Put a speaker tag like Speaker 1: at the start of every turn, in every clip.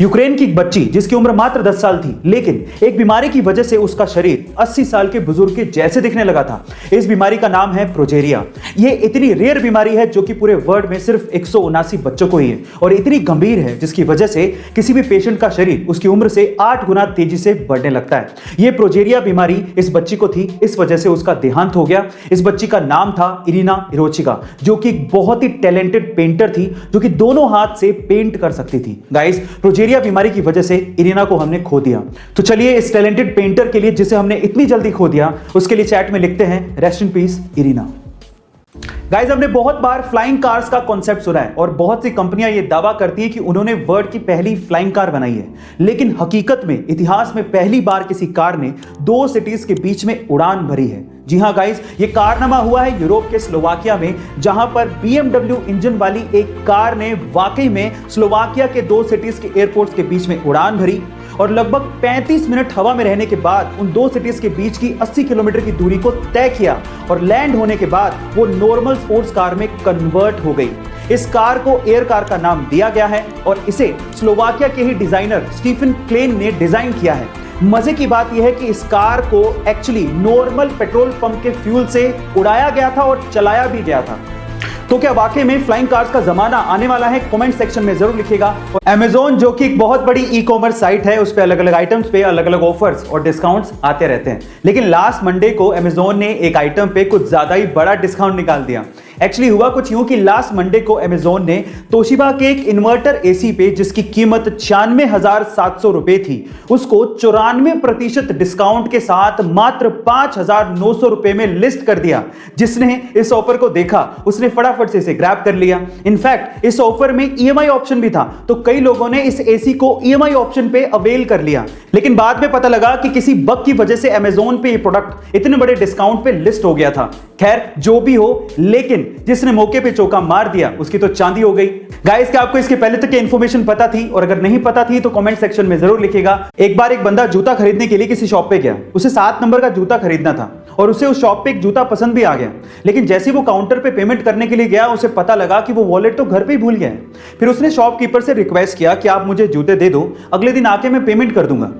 Speaker 1: Ukraine की एक बच्ची जिसकी उम्र मात्र 10 साल थी, लेकिन एक बीमारी की वजह से उसका शरीर 80 साल के बुजुर्ग के जैसे दिखने लगा था। इस बीमारी का नाम है प्रोजेरिया। यह इतनी रेयर बीमारी है जो कि पूरे वर्ल्ड में सिर्फ 179 बच्चों को ही है और इतनी गंभीर है जिसकी वजह से किसी भी पेशेंट का शरीर उसकी उम्र से 8 गुना तेजी से बढ़ने लगता है। यह प्रोजेरिया बीमारी इस बच्ची को थी, इस वजह से उसका देहांत हो गया। इस बच्ची का नाम था इरिना इरोचिका, जो कि एक बहुत ही टैलेंटेड पेंटर थी, जो कि दोनों हाथ से पेंट कर सकती थी। गाइस, प्रोजेरिया बीमारी की वजह से इरिना को हमने खो दिया। तो चलिए इस टैलेंटेड पेंटर के लिए, जिसे हमने इतनी जल्दी खो दिया, उसके लिए चैट में लिखते हैं rest in piece Irina. Guys, हमने बहुत बार फ्लाइंग कार्स का कॉन्सेप्ट सुना है और बहुत सी कंपनियां ये दावा करती हैं कि उन्होंने वर्ल्ड की पहली फ्लाइंग कार बनाई है, लेकिन हकीकत में इतिहास में पहली बार किसी कार ने 2 सिटीज के बीच में उड़ान भरी है। जी हां गाइस, ये कारनामा हुआ है यूरोप के स्लोवाकिया में, जहां पर BMW इंजन वाली एक कार ने वाकई में स्लोवाकिया के 2 सिटीज के एयरपोर्ट्स के बीच में उड़ान भरी और लगभग 35 मिनट हवा में रहने के बाद उन 2 सिटीज के बीच की 80 किलोमीटर की दूरी को तय किया और लैंड होने के बाद वो नॉर्मल स्पोर्ट्स कार में कन्वर्ट हो गई। इस कार को एयर कार का नाम दिया गया है और इसे स्लोवाकिया के ही डिजाइनर स्टीफन क्लेन ने डिजाइन किया है। मजे की बात यह है कि इस कार को एक्चुअली नॉर्मल पेट्रोल पंप के फ्यूल से उड़ाया गया था और चलाया भी गया था। तो क्या वाकई में फ्लाइंग कार्स का जमाना आने वाला है? कमेंट सेक्शन में जरूर लिखिएगा। Amazon, जो कि एक बहुत बड़ी ई-कॉमर्स साइट है, उस पे अलग अलग आइटम्स पे अलग अलग ऑफर्स और डिस्काउंट्स आते रहते हैं, लेकिन लास्ट मंडे को Amazon ने एक आइटम पे कुछ ज्यादा ही बड़ा डिस्काउंट निकाल दिया। एक्चुअली हुआ कुछ यूं कि लास्ट मंडे को Amazon ने तोशिबा के एक इन्वर्टर एसी पे, जिसकी कीमत 96,700 रुपए थी, उसको 94% डिस्काउंट के साथ मात्र 5,900 रुपए में लिस्ट कर दिया। जिसने इस ऑफर को देखा उसने फटाफट से इसे ग्रैब कर लिया। इनफैक्ट इस ऑफर में EMI ऑप्शन भी था, तो कई लोगों ने इस एसी को EMI ऑप्शन पे अवेल कर लिया, लेकिन बाद में पता लगा कि किसी बग की वजह से Amazon पे ये प्रोडक्ट इतने बड़े डिस्काउंट पे लिस्ट हो गया था। खैर, जो भी हो, लेकिन जिसने मौके पे चौका मार दिया उसकी तो चांदी हो गई। गाइस, क्या आपको इसके पहले तक की इंफॉर्मेशन पता थी? और अगर नहीं पता थी तो कमेंट सेक्शन में जरूर लिखिएगा। एक बार एक बंदा जूता खरीदने के लिए किसी शॉप पे गया। उसे 7 नंबर का जूता खरीदना था और उसे उस शॉप पे एक जूता पसंद भी आ गया, लेकिन जैसे वो काउंटर पे पेमेंट करने के लिए गया, उसे पता लगा कि वो वॉलेट तो घर पे ही भूल गया है। फिर उसने शॉपकीपर से रिक्वेस्ट किया कि आप मुझे जूते दे दो, अगले दिन आके मैं पेमेंट कर दूंगा।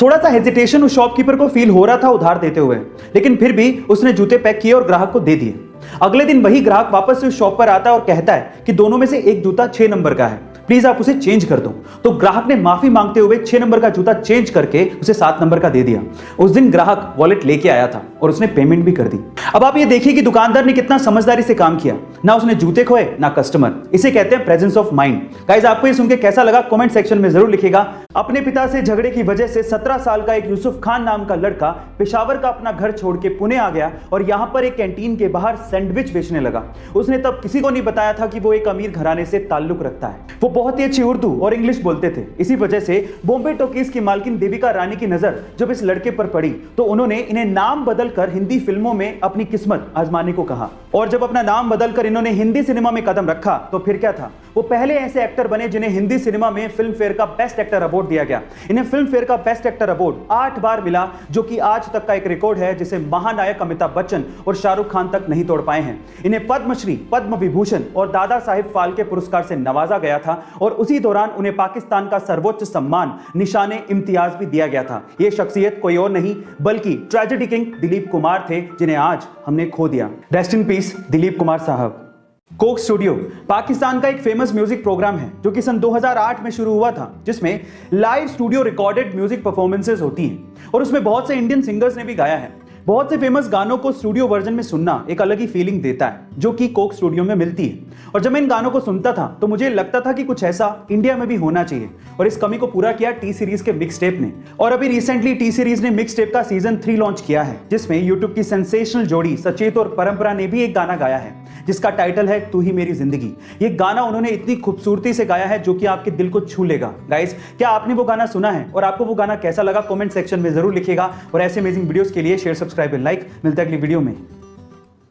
Speaker 1: थोड़ा सा हेजिटेशन उस शॉपकीपर को फील हो रहा था उधार देते हुए, लेकिन फिर भी उसने जूते पैक किए और ग्राहक को दे दिए। अगले दिन वही ग्राहक वापस से उस शॉप पर आता है और कहता है कि दोनों में से एक जूता 6 नंबर का है, प्लीज आप उसे चेंज कर दो। तो ग्राहक ने माफी मांगते हुए 6 नंबर का जूता चेंज करके उसे 7 नंबर का दे दिया। उस दिन ग्राहक वॉलेट लेके आया था और उसने पेमेंट भी कर दी। अब आप ये देखिए कि दुकानदार ने कितना समझदारी से काम किया, ना उसने जूते खोए ना कस्टमर। इसे कहते हैं प्रेजेंस ऑफ माइंड। गाइस, आपको ये सुन के कैसा लगा? कमेंट सेक्शन में जरूर लिखिएगा। अपने पिता से झगड़े की वजह से 17 साल का एक यूसुफ खान नाम का लड़का पेशावर का अपना घर छोड़ के पुणे आ गया और यहां पर एक कैंटीन के बाहर सैंडविच बेचने लगा। उसने तब किसी को नहीं बताया था कि वो एक अमीर घराने से ताल्लुक रखता है। वो बहुत ही अच्छी उर्दू और इंग्लिश बोलते थे। इसी वजह से बॉम्बे टॉकीज की मालकिन देविका रानी की नजर जब इस लड़के पर पड़ी तो उन्होंने इन्हें नाम बदलकर हिंदी फिल्मों में अपनी किस्मत आजमाने को कहा। और जब अपना नाम बदलकर इन्होंने हिंदी सिनेमा में कदम रखा तो फिर क्या था, वो पहले ऐसे एक्टर बने जिन्हें हिंदी सिनेमा में फिल्म फेयर का बेस्ट एक्टर अवार्ड दिया गया। इन्हें फिल्म फेयर का बेस्ट एक्टर अवार्ड 8 बार मिला, जो कि आज तक का एक रिकॉर्ड है जिसे महानायक अमिताभ बच्चन और शाहरुख खान तक नहीं तोड़ पाए हैं। इन्हें पद्मश्री, पद्म विभूषण और दादा साहिब फाल्के पुरस्कार से नवाजा गया था और उसी दौरान उन्हें पाकिस्तान का सर्वोच्च सम्मान निशाने इम्तियाज भी दिया गया था। यह शख्सियत कोई और नहीं बल्कि ट्रेजेडी किंग दिलीप कुमार थे, जिन्हें आज हमने खो दिया। Rest in peace Dilip Kumar साहब। कोक स्टूडियो पाकिस्तान का एक फेमस म्यूजिक प्रोग्राम है जो कि सन 2008 में शुरू हुआ था, जिसमें live studio recorded music performances होती हैं और उसमें बहुत से इंडियन सिंगर्स ने भी गाया है। बहुत से फेमस गानों को स्टूडियो वर्जन में सुनना एक अलग ही फीलिंग देता है, जो कि कोक स्टूडियो में मिलती है। और जब मैं इन गानों को सुनता था तो मुझे लगता था कि कुछ ऐसा इंडिया में भी होना चाहिए, और इस कमी को पूरा किया टी सीरीज के मिक्स टेप ने। और अभी रिसेंटली टी सीरीज ने मिक्स टेप का सीजन 3 लॉन्च किया है, जिसमें यूट्यूब की सेंसेशनल जोड़ी सचेत और परंपरा ने भी एक गाना गाया है जिसका टाइटल है तू ही मेरी जिंदगी। ये गाना उन्होंने इतनी खूबसूरती से गाया है जो कि आपके दिल को छू लेगा। गाइस, क्या आपने वो गाना सुना है और आपको वो गाना कैसा लगा? कमेंट सेक्शन में जरूर लिखिएगा। और ऐसे अमेजिंग वीडियोस के लिए शेयर, सब्सक्राइब और लाइक। मिलते हैं अगली वीडियो में।